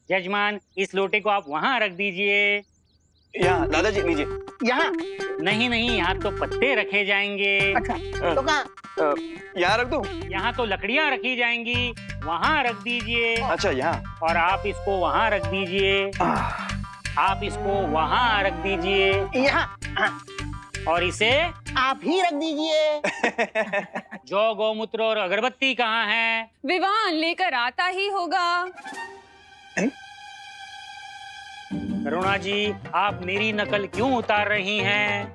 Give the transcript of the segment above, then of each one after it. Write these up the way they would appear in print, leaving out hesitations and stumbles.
जजमान, इस लोटे को आप वहाँ रख दीजिए। यहाँ दादाजी लीजिए। यहाँ? नहीं नहीं, यहाँ तो पत्ते रखे जाएंगे। अच्छा, तो कहाँ? यहाँ रख दूँ? यहाँ तो लकड़ियाँ रखी जाएंगी, वहाँ रख दीजिए। अच्छा यहाँ। और आप इसको वहाँ रख दीजिए। आप इसको वहाँ रख दीजिए। यहाँ? हाँ। और इसे आप ही रख दीजिए। जौ, गौमूत्र और अगरबत्ती कहाँ है? विवान लेकर आता ही होगा। करुणा जी, आप मेरी नकल क्यों उतार रही हैं?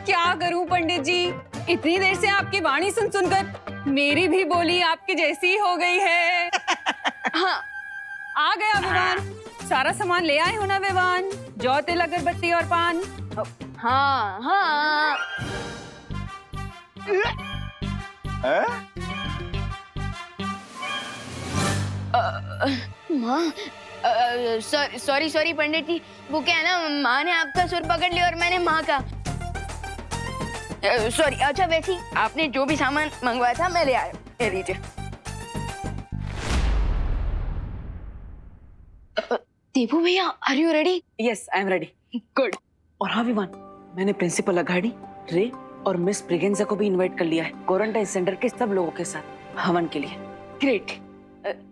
क्या करूं पंडित जी, इतनी देर से आपकी वाणी सुन सुनकर मेरी भी बोली आपकी जैसी हो गई है। हाँ, आ गया विवान। सारा सामान ले आए हो ना विवान? जौ, तिल, अगरबत्ती और पान। हाँ हाँ। माँ, सॉरी पंडित जी, वो क्या है ना, माँ ने आपका सुर पकड़ लिया और मैंने माँ का। सॉरी। अच्छा वैसे ही आपने जो भी सामान मंगवाया था मैं ले आया, ले लीजिए। देवू भैया, are you ready? Yes, I am ready. Good. और हाँ विवान, मैंने प्रिंसिपल अघाड़ी, रे और मिस ब्रिगेंजा को भी इनवाइट कर लिया है क्वारंटाइन सेंटर के सब लोगों के साथ हवन के लिए। ग्रेट।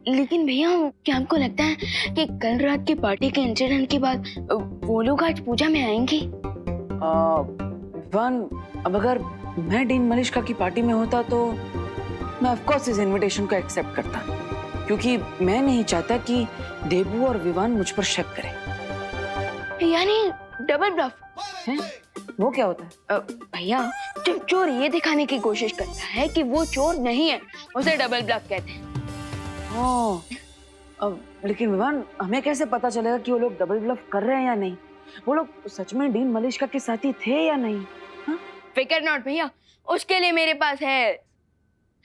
लेकिन भैया, क्या आपको लगता है कि कल रात की पार्टी के इंसिडेंट के बाद वो लोग आज पूजा में आएंगे? विवान, अब अगर मैं डीन मलिश्का की पार्टी में होता तो मैं ऑफ कोर्स इस इनविटेशन को एक्सेप्ट करता, क्योंकि मैं नहीं चाहता कि देबू और विवान मुझ पर शक करें। यानी डबल ब्लफ है? वो क्या होता है? भैया, जब चोर ये दिखाने की कोशिश करता है कि वो चोर नहीं है, उसे डबल ब्लफ कहते हैं। अब लेकिन विवान, हमें कैसे पता चलेगा कि वो लोग डबल ब्लफ कर रहे हैं या नहीं? वो लोग सच में डीन मलिश्का के साथी थे या नहीं? हाँ? फिकर नॉट भैया, उसके लिए मेरे पास है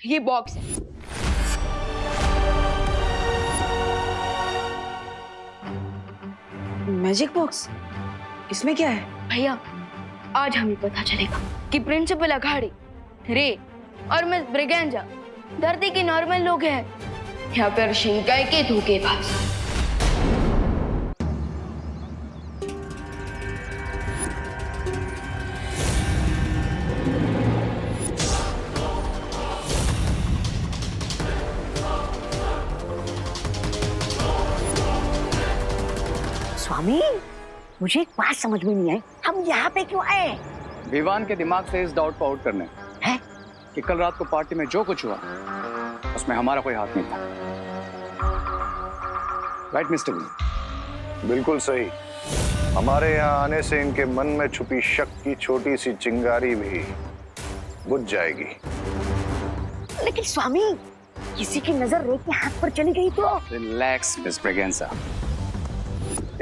ये बॉक्स है। Magic box? इसमें क्या है? भैया, आज हमें पता चलेगा कि प्रिंसिपल अघाड़ी, रे और मिस ब्रिगेंजा धरती के नॉर्मल लोग हैं या फिर शिंकाई के धोखेबाज। स्वामी, मुझे एक बात समझ में नहीं आई, हम यहाँ पे क्यों आए? विवान के दिमाग से इस डाउट को आउट करने हैं? कि कल रात को पार्टी में जो कुछ हुआ उसमें हमारा कोई हाथ नहीं था। राइट मिस्टर विजय? बिल्कुल सही। हमारे यहाँ आने से इनके मन में छुपी शक की छोटी सी चिंगारी भी बुझ जाएगी। लेकिन स्वामी, किसी की नजर रे के हाथ पर चली गई तो? रिलैक्स मिस ब्रिगेंजा,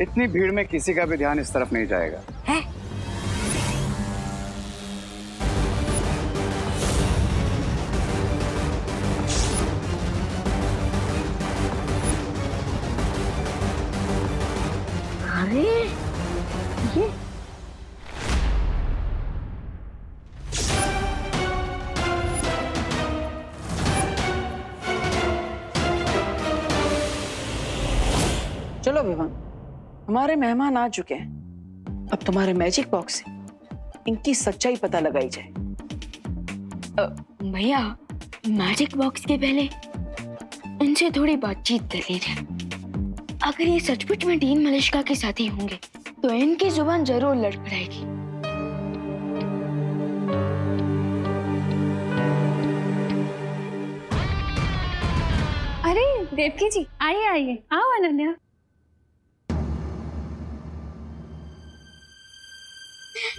इतनी भीड़ में किसी का भी ध्यान इस तरफ नहीं जाएगा। है? अरे ये चलो विवान, हमारे मेहमान आ चुके हैं। अब तुम्हारे मैजिक बॉक्स से इनकी सच्चाई पता लगाई जाए। भैया, मैजिक बॉक्स के पहले इनसे थोड़ी बातचीत कर लीजिए। अगर ये सचमुच में डीन मलिश्का के साथी होंगे तो इनकी जुबान जरूर लड़खड़ाएगी। अरे देवकी जी, आइए आइए, आओ Ananya.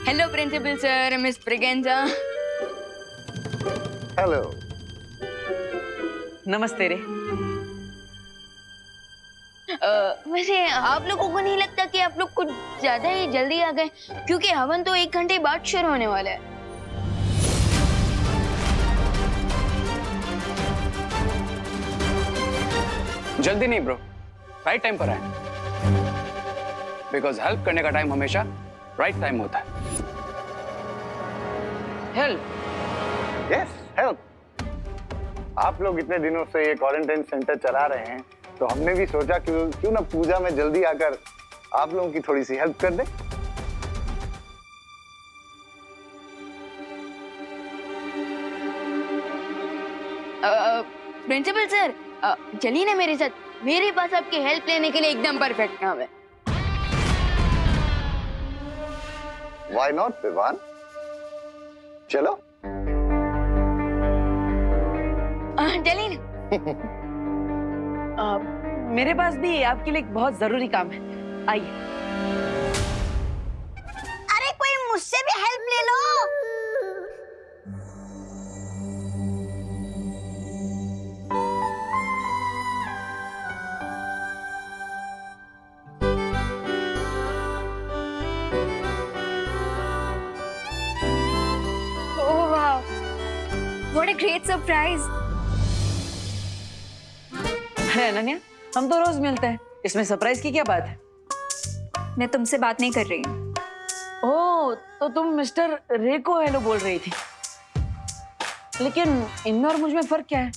Hello principal sir, miss Braganza. Hello. नमस्ते रे। वैसे आप लोगों को नहीं लगता कि आप लोग कुछ ज्यादा ही जल्दी आ गए? क्योंकि हवन तो 1 घंटे बाद शुरू होने वाला है। जल्दी नहीं ब्रो, राइट टाइम पर आए, बिकॉज हेल्प करने का टाइम हमेशा राइट टाइम होता है। हेल्प? Yes, help. आप लोग इतने दिनों से ये क्वारंटाइन सेंटर चला रहे हैं, तो हमने भी सोचा क्यों ना पूजा में जल्दी आकर आप लोगों की थोड़ी सी हेल्प कर दे। प्रिंसिपल सर, चलिए ना मेरे साथ। मेरे पास आपकी हेल्प लेने के लिए एकदम परफेक्ट काम है। Why not, Vivaan? चलो। चलिए ना। मेरे पास भी आपके लिए एक बहुत जरूरी काम है, आइए। अरे कोई मुझसे भी हेल्प ले लो। ओह वाह, व्हाट अ ग्रेट सरप्राइज। अरे अनन्या, हम तो रोज मिलते हैं, इसमें सरप्राइज की क्या बात है? मैं तुमसे बात नहीं कर रही हूँ। ओह, तो तुम मिस्टर रे को हेलो बोल रही थी। लेकिन इनमें और मुझ में फर्क क्या है?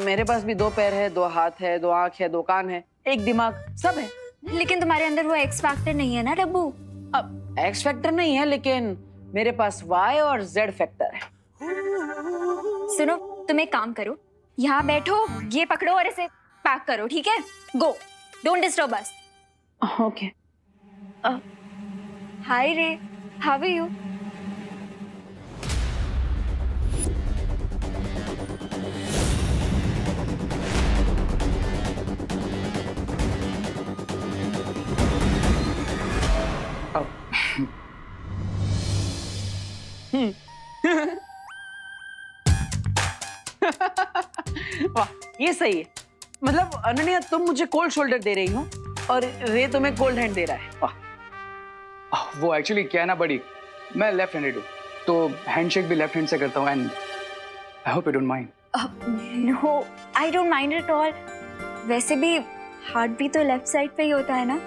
मेरे पास भी 2 पैर है, 2 हाथ है, 2 आंख है, 2 कान है, 1 दिमाग, सब है। लेकिन तुम्हारे अंदर वो एक्स फैक्टर नहीं है ना डब्बू। अब एक्स फैक्टर नहीं है, लेकिन मेरे पास वाई और जेड फैक्टर है। सुनो, तुम एक काम करो, यहाँ बैठो, ये पकड़ो और इसे पैक करो, ठीक है? गो, डोंट डिस्टर्ब अस। ओके। हाय रे, हाउ आर यू? वाह, ये सही है। मतलब अनन्या, तुम मुझे कोल्ड शोल्डर दे रही हो और रे तुम्हें कोल्ड हैंड दे रहा है। वाह। वो एक्चुअली क्या है ना बड़ी, मैं लेफ्ट हैंडेड हूँ, तो हैंडशेक भी लेफ्ट हैंड से करता हूँ। And I hope you don't mind. No, I don't mind at all. वैसे भी हार्ट भी तो लेफ्ट साइड पे ही होता है ना।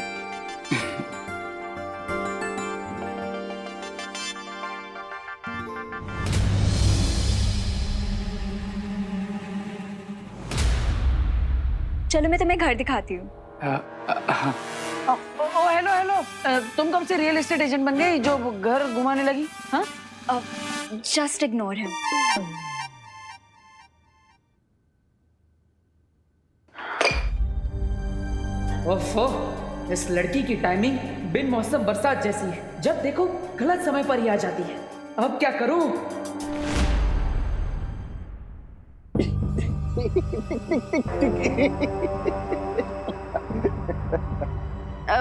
चलो मैं तुम्हें घर दिखाती हूँ। ओ हेलो हेलो, तुम कब से रियल एस्टेट एजेंट बन गई जो घर घुमाने लगी? हाँ, जस्ट इग्नोर हिम। ओफो, इस लड़की की टाइमिंग बिन मौसम बरसात जैसी है। जब देखो गलत समय पर ही आ जाती है। अब क्या करूं?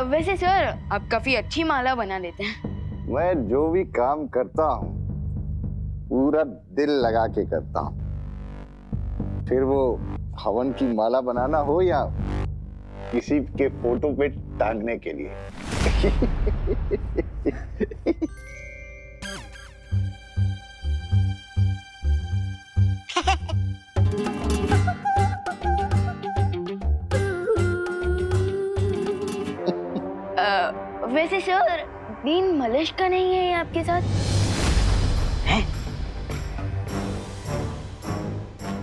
वैसे सर, आप काफी अच्छी माला बना लेते हैं। मैं जो भी काम करता हूँ पूरा दिल लगा के करता हूँ। फिर वो हवन की माला बनाना हो या किसी के फोटो पे टांगने के लिए। वैसे सर, डीन मलिश का नहीं है आपके साथ? है?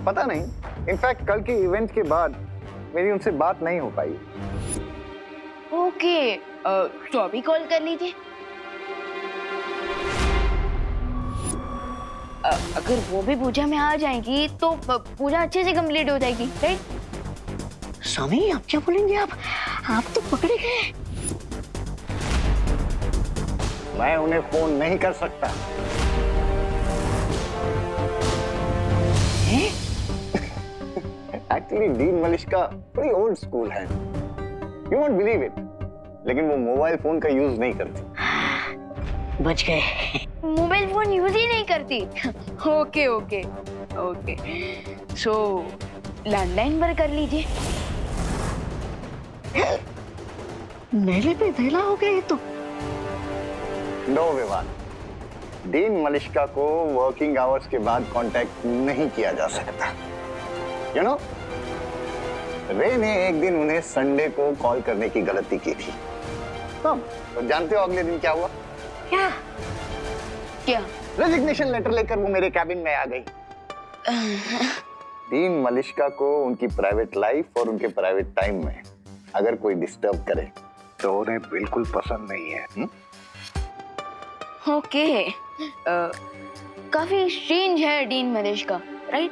पता नहीं, इनफैक्ट कल के इवेंट के बाद मेरी उनसे बात नहीं हो पाई। ओके, तो अभी कॉल कर लीजिए। अगर वो भी पूजा में आ जाएंगी तो पूजा अच्छे से कंप्लीट हो जाएगी, राइट? स्वामी, आप क्या बोलेंगे? आप तो पकड़े गए। मैं उन्हें फोन नहीं कर सकता। एक्चुअली डीन मलिश्का बड़ी ओल्ड स्कूल है, यू वोंट बिलीव इट, लेकिन वो मोबाइल फोन का यूज नहीं करती। बच गए। मोबाइल फोन यूज ही नहीं करती। ओके ओके ओके, सो लैंडलाइन पर कर लीजिए। मेले पे वेला हो गए तो। नो विवान, डीन मलिश्का को वर्किंग आवर्स के बाद कांटेक्ट नहीं किया जा सकता। यू नो, रे ने एक दिन उन्हें संडे को कॉल करने की गलती की थी। तो जानते हो अगले दिन क्या हुआ? क्या? क्या? रेजिग्नेशन लेटर लेकर वो मेरे कैबिन में आ गई। डीन मलिश्का को उनकी प्राइवेट लाइफ और उनके प्राइवेट टाइम में अगर कोई डिस्टर्ब करे तो उन्हें बिल्कुल पसंद नहीं है। ओके, काफी स्ट्रेंज है डीन मलिश्का, राइट?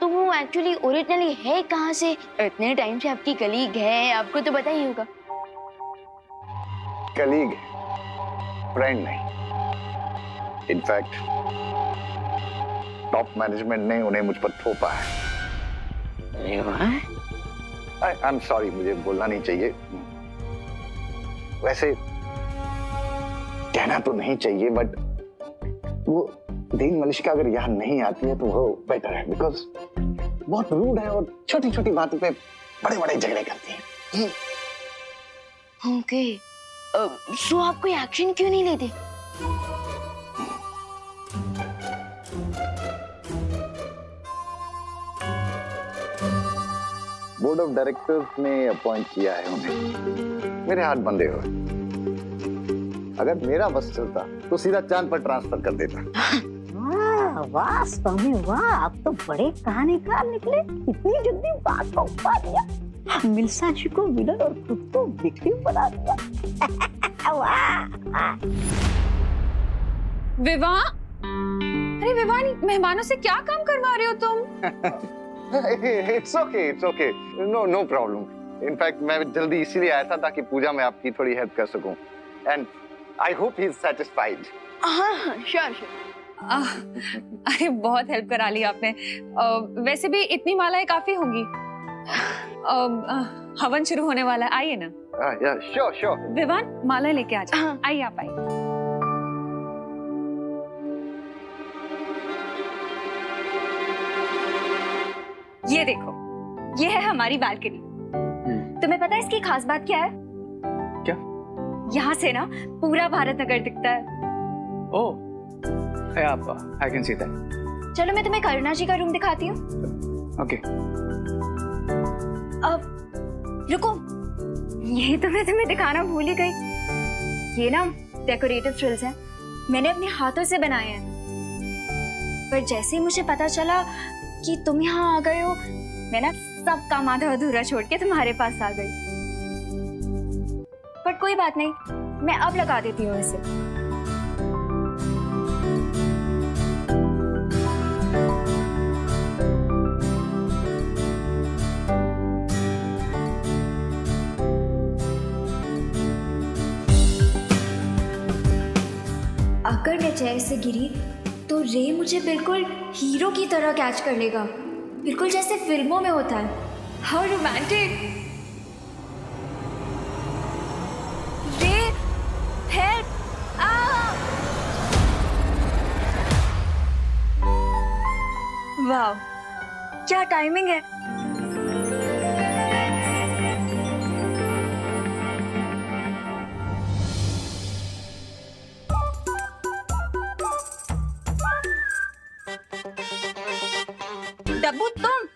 तो वो एक्चुअली ओरिजिनली है कहाँ से? इतने टाइम से आपकी कलीग है, आपको तो पता ही होगा। कलीग, फ्रेंड नहीं। इनफैक्ट टॉप मैनेजमेंट ने उन्हें मुझ पर थोपा है। आई एम सॉरी, मुझे बोलना नहीं चाहिए। वैसे कहना तो नहीं चाहिए, बट वो डीन मलिश्का अगर यहाँ नहीं आती है तो वो बेटर है, बिकॉज बहुत रूड है और छोटी छोटी बातों पे बड़े बड़े झगड़े करती है। ओके, सो आप कोई एक्शन क्यों नहीं लेते? बोर्ड ऑफ डायरेक्टर्स ने अपॉइंट किया है उन्हें। मेरे हाथ बंधे हुए। अगर मेरा बस चलता तो सीधा चांद पर ट्रांसफर कर देता। वाह स्वामी वाह, आप तो बड़े कहानीकार निकले। इतनी जल्दी बात को उठा दिया, मिल्सा जी को विलन और खुद को विक्टिम बना दिया। वाह। विवाह, अरे विवाह, मेहमानों से क्या काम करवा रहे हो तुम? It's okay. No problem. In fact, मैं जल्दी इसीलिए आया था ताकि पूजा में आपकी थोड़ी हेल्प कर सकूं. And I hope he is satisfied. हाँ, श्योर। अरे बहुत हेल्प करा ली आपने। वैसे भी इतनी मालाएं काफी होंगी। हवन शुरू होने वाला है, आइए ना। Yeah, sure. विवान, माला लेके आ जाओ। आइए आप आइए। ये देखो, ये है हमारी बालकनी। तुम्हें पता है इसकी खास बात क्या है? क्या? यहाँ से ना पूरा भारत नगर दिखता है। ओह, I can see that. चलो मैं तुम्हें करुणा जी का रूम दिखाती हूँ। Okay. अब रुको, यही तो मैं तुम्हें दिखाना भूल ही गई। ये ना डेकोरेटिव फ्रिल्स हैं, मैंने अपने हाथों से बनाए हैं। पर जैसे ही मुझे पता चला कि तुम यहाँ आ गए हो, मैं ना सब काम आधा अधूरा छोड़ के तुम्हारे पास आ गई। पर कोई बात नहीं, मैं अब लगा देती हूँ इसे। अगर मैं चेयर से गिरी तो रे मुझे बिल्कुल हीरो की तरह कैच कर लेगा, बिल्कुल जैसे फिल्मों में होता है। How romantic. रे, हेल्प! वाह, क्या टाइमिंग है। डब्बू, तुम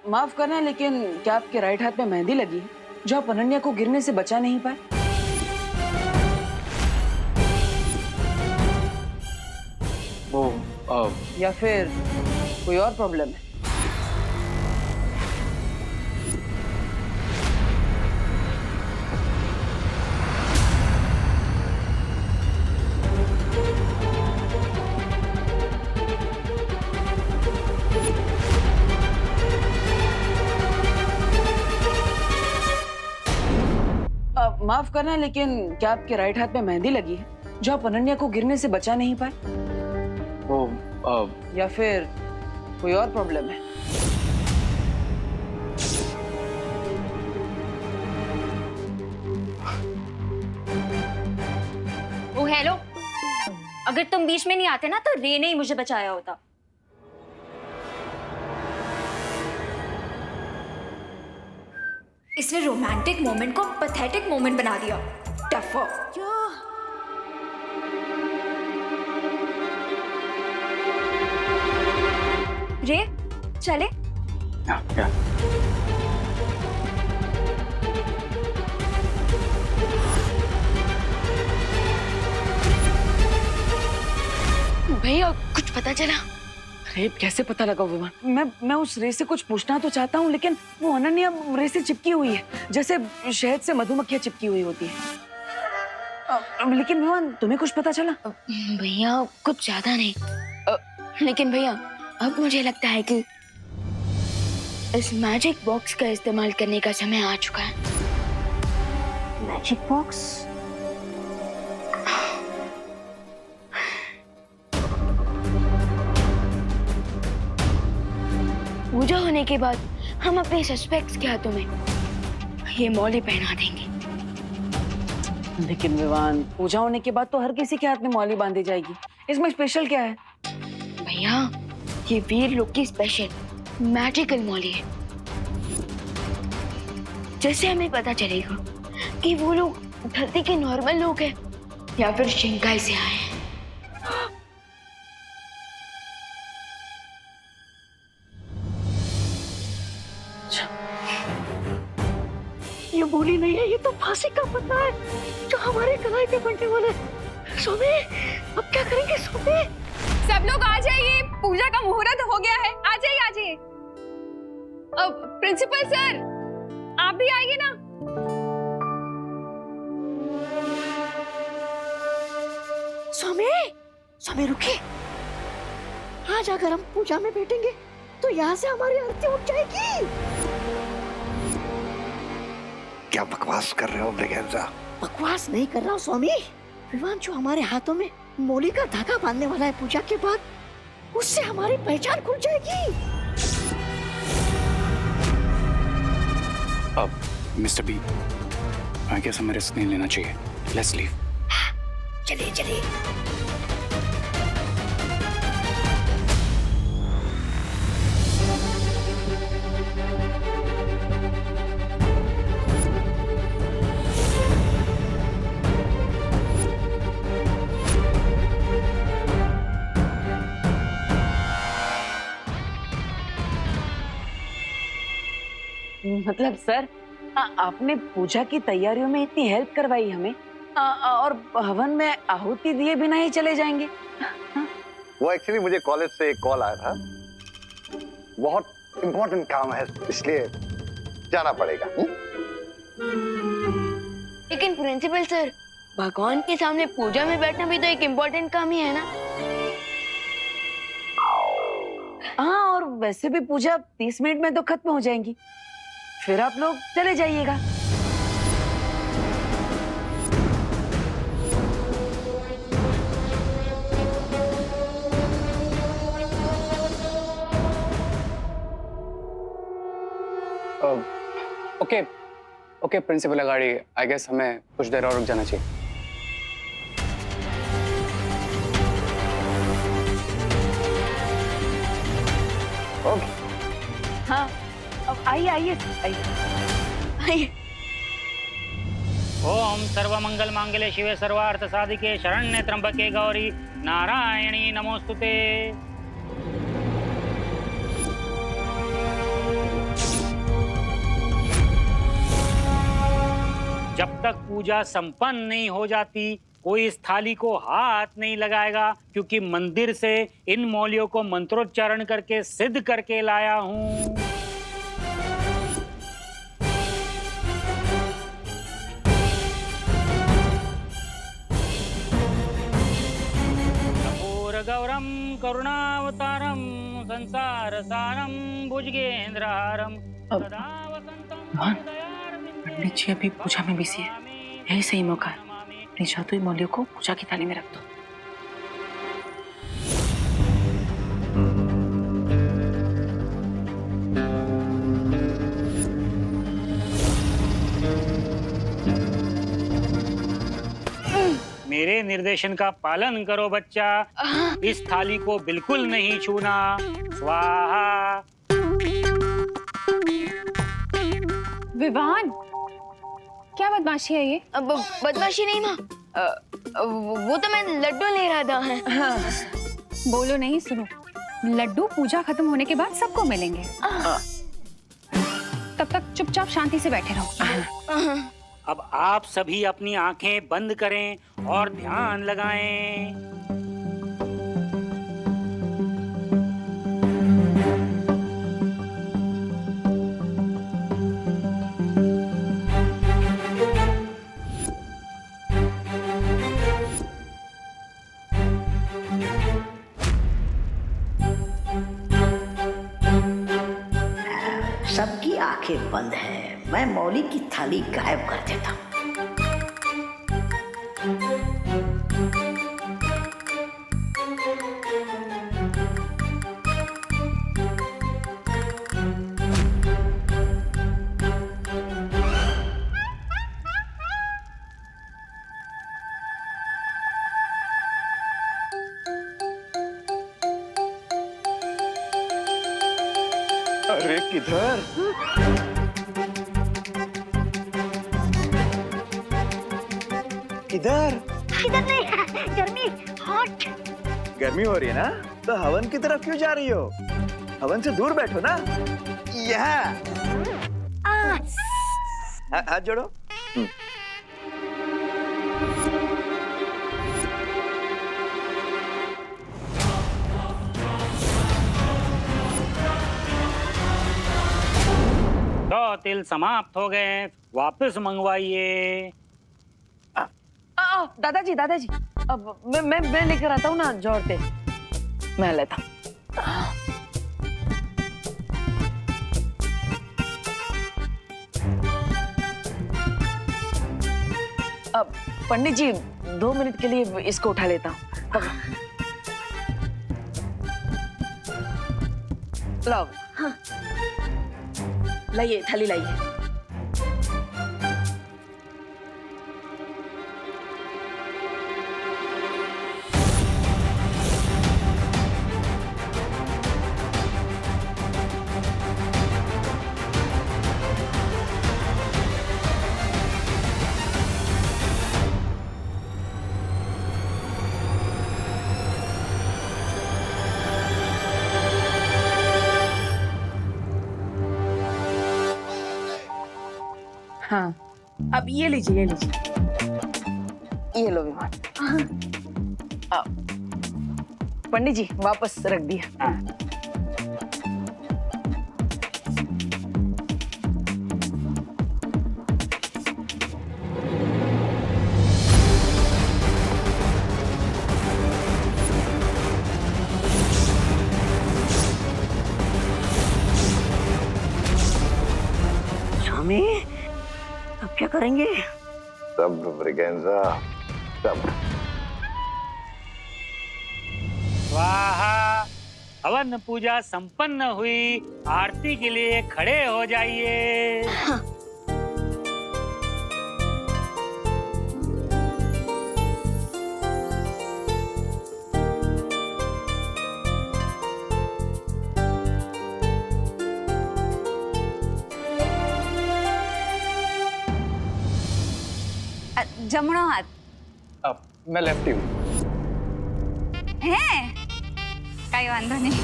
माफ करना, लेकिन क्या आपके राइट हाथ में मेहंदी लगी है जो आप अनन्या को गिरने से बचा नहीं पाए? वो या फिर कोई और प्रॉब्लम है? माफ करना, लेकिन क्या आपके राइट हाथ में मेहंदी लगी है जो आप अनन्या को गिरने से बचा नहीं पाए? वो या फिर कोई और प्रॉब्लम है? ओ हेलो, अगर तुम बीच में नहीं आते ना तो रे ने ही मुझे बचाया होता। इसने रोमांटिक मोमेंट को पैथेटिक मोमेंट बना दिया। टफर। रे, चले? yeah. भैया कुछ पता चला? अरे कैसे पता लगा विवान? मैं उस रे से कुछ पूछना तो चाहता हूँ, लेकिन वो अनन्या रे से चिपकी हुई है, जैसे शहद से मधुमक्खियां चिपकी हुई होती है। लेकिन विवान तुम्हें कुछ पता चला? भैया कुछ ज्यादा नहीं, लेकिन भैया अब मुझे लगता है कि इस मैजिक बॉक्स का इस्तेमाल करने का समय आ चुका है। Magic box? पूजा होने के बाद हम अपने सस्पेक्ट्स के हाथों में ये मौली पहना देंगे। लेकिन विवान पूजा होने के बाद तो हर किसी के हाथ में मौली बांधी जाएगी, इसमें स्पेशल क्या है? भैया ये वीर लोग की स्पेशल मैजिकल मौली है। जैसे हमें पता चलेगा कि वो लोग धरती के नॉर्मल लोग हैं या फिर शिंकाई से आए हैं। ये बोली नहीं है, ये तो फांसी का पत्ता है जो हमारे कलाई पे बनने वाला है। सोमे, अब क्या करेंगे सोमे? सब लोग आ जाइए, पूजा का मुहूर्त हो गया है। आ जाइए आ जाइए। अब प्रिंसिपल सर आप भी आइए ना। सोमे, सोमे रुकिए। आज अगर हम पूजा में बैठेंगे तो यहाँ से हमारी आरती उठ जाएगी। क्या बकवास कर रहे हो ब्रिगेंजा? बकवास नहीं कर रहा हूँ स्वामी। विवान जो हमारे हाथों में मौली का धागा बांधने वाला है पूजा के बाद, उससे हमारी पहचान खुल जाएगी। अब मिस्टर बी, आई गेस हमें रिस्क नहीं लेना चाहिए। Let's leave. चलिए चलिए। मतलब सर आपने पूजा की तैयारियों में इतनी हेल्प करवाई हमें, और हवन में आहुति दिए बिना ही चले जाएंगे? वो एक्चुअली मुझे कॉलेज से एक कॉल आया था, बहुत इम्पोर्टेंट काम है इसलिए जाना पड़ेगा। लेकिन प्रिंसिपल सर, भगवान के सामने पूजा में बैठना भी तो एक इम्पोर्टेंट काम ही है ना? हाँ, और वैसे भी पूजा 30 मिनट में तो खत्म हो जाएंगी, फिर आप लोग चले जाइएगा। ओके प्रिंसिपल अगाड़ी, आई गेस हमें कुछ देर और रुक जाना चाहिए। ओके। हाँ, अब आइए आइए आइए। ओम सर्वमंगल मांगल्ये शिवे सर्वार्थ साधिके शरण्ये त्र्यंबके गौरी नारायणी नमोस्तुते। जब तक पूजा संपन्न नहीं हो जाती कोई इस थाली को हाथ नहीं लगाएगा, क्योंकि मंदिर से इन मौलियों को मंत्रोच्चारण करके सिद्ध करके लाया हूँ। गौरम करुणावतारम संसार सारम भुजगेंद्रहारम सदा वसंतम। पंडित जी अभी पूजा में बिजी है, यही सही मौका है। अपनी जादुई मौलियों को पूजा की थाली में रख दो। मेरे निर्देशन का पालन करो बच्चा। इस थाली को बिल्कुल नहीं छूना। स्वाहा। विवान, क्या बदमाशी है ये? अब बदमाशी नहीं माँ, वो तो मैं लड्डू ले रहा था। बोलो नहीं, सुनो। लड्डू पूजा खत्म होने के बाद सबको मिलेंगे। तब तक चुपचाप शांति से बैठे रहो। अब आप सभी अपनी आंखें बंद करें और ध्यान लगाएं। आंखें बंद है, मैं मौली की थाली गायब कर देता हूँ। अरे किधर? किधर? इधर नहीं, गर्मी हॉट। गर्मी हो रही है ना, तो हवन की तरफ क्यों जा रही हो? हवन से दूर बैठो ना। यहाँ हाथ जोड़ो। तो तिल समाप्त हो गए, वापस मंगवाइए। दादाजी दादाजी, अब मैं लेकर आता हूँ ना जोड़ते, मैं लेता हूँ। अब पंडित जी 2 मिनट के लिए इसको उठा लेता हूँ। लाओ, लाइए थाली लाइए। हाँ, अब ये लीजिए, ये लो विमान। पंडित जी वापस रख दिया। स्वामी, अब क्या करेंगे? सब्र ब्रिगेंजा, सब्र। स्वाहा। हवन पूजा संपन्न हुई, आरती के लिए खड़े हो जाइए। जमणो हाथ अब मैं लेफ्टी हूँ। હે કઈ વાંધો નહીં।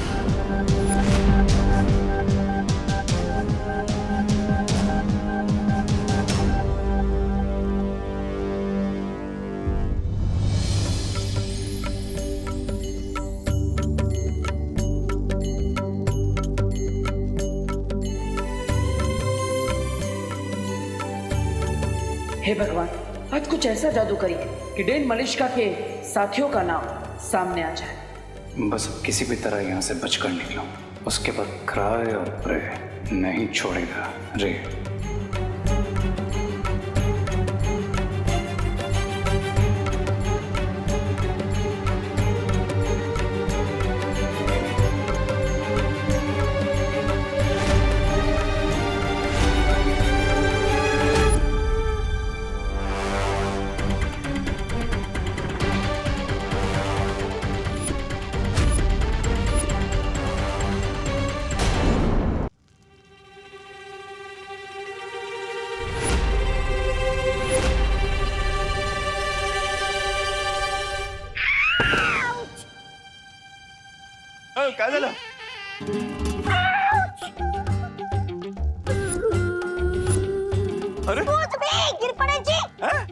हे भगवान, आज कुछ ऐसा जादू करिए कि डेन मलिश्का के साथियों का नाम सामने आ जाए। बस अब किसी भी तरह यहाँ से बचकर निकलो, उसके बाद क्राय और प्रे नहीं छोड़ेगा रे। काय झालं? अरे गिर पड़े जी।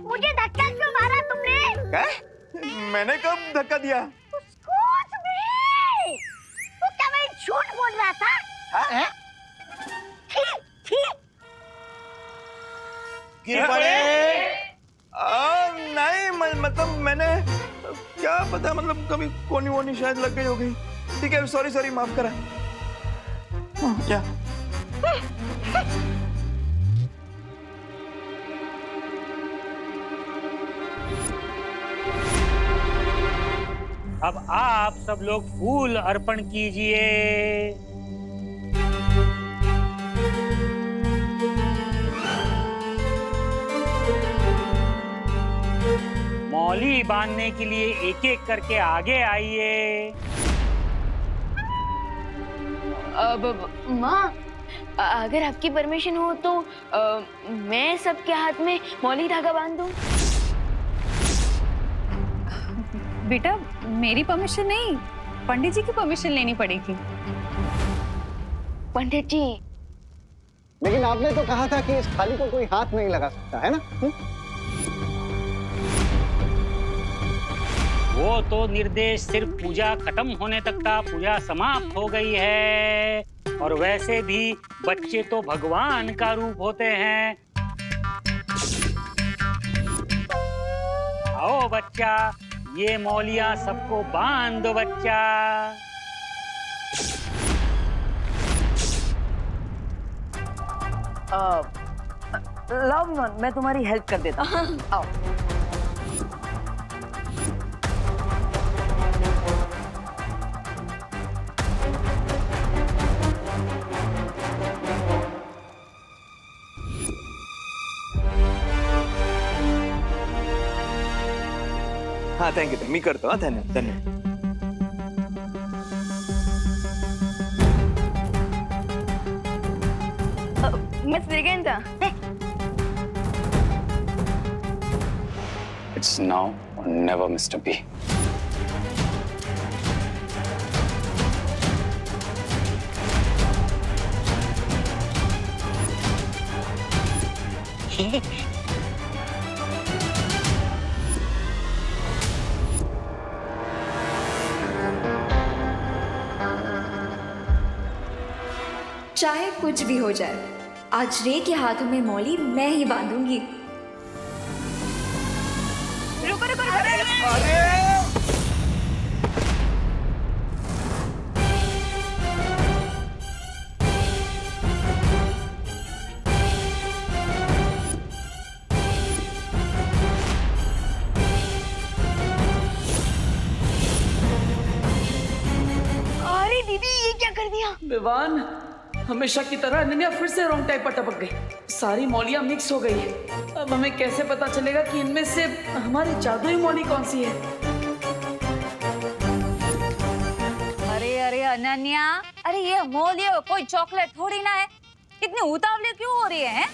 मुझे धक्का क्यों मारा तुमने? काय? मैंने कब धक्का दिया? Excuse me! तो क्या मैं झूठ बोल रहा था? गिर पड़े? नहीं, मतलब मैंने क्या पता, मतलब कभी कोनी वोनी शायद लग गई होगी। ठीक है, सॉरी माफ करा। क्या? अब आप सब लोग फूल अर्पण कीजिए। मौली बांधने के लिए एक एक करके आगे आइए। अब माँ, अगर आपकी परमिशन हो तो मैं सबके हाथ में मौली धागा बांध दूं। बेटा मेरी परमिशन नहीं, पंडित जी की परमिशन लेनी पड़ेगी। पंडित जी, लेकिन आपने तो कहा था कि इस थाली को कोई हाथ नहीं लगा सकता, है ना? वो तो निर्देश सिर्फ पूजा खत्म होने तक था। पूजा समाप्त हो गई है। और वैसे भी बच्चे तो भगवान का रूप होते हैं। आओ बच्चा, ये मौलियां सबको बांध दो बच्चा। लाओ विमान, मैं तुम्हारी हेल्प कर देता हूँ। आओ। हाँ थँक्यू, मी करतो। हा, धन्यवाद धन्यवाद। मिस ब्रिगेंटा, It's now or never, Mr. B. चाहे कुछ भी हो जाए, आज रे के हाथों में मौली मैं ही बांधूंगी। रुको रुको रुको। अरे दीदी, ये क्या कर दिया? विवान, हमेशा की तरह अनन्या फिर से रॉन्ग टाइप पर टपक गई। सारी मौलियां मिक्स हो गई है। अब हमें कैसे पता चलेगा कि इनमें से हमारी जादुई मौली कौन सी है? अरे अरे अनन्या, अरे ये मौली कोई चॉकलेट थोड़ी ना है। इतनी उतावली क्यों हो रही है?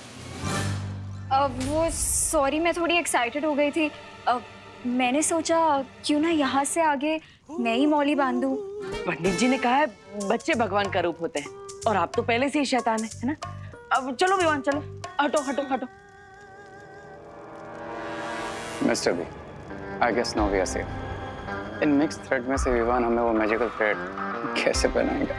वो सॉरी, मैं थोड़ी एक्साइटेड हो गई थी। मैंने सोचा क्यों ना यहाँ से आगे मैं ही मौली बांधूं। पंडित जी ने कहा है बच्चे भगवान का रूप होते हैं, और आप तो पहले से ही शैतान है ना? अब चलो विमान, चलो, हटो हटो हटो। Mr. B, I guess now we are safe. In mix thread में से विवान हमें वो मैजिकल थ्रेड कैसे पहनाएगा?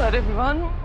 अरे विमान,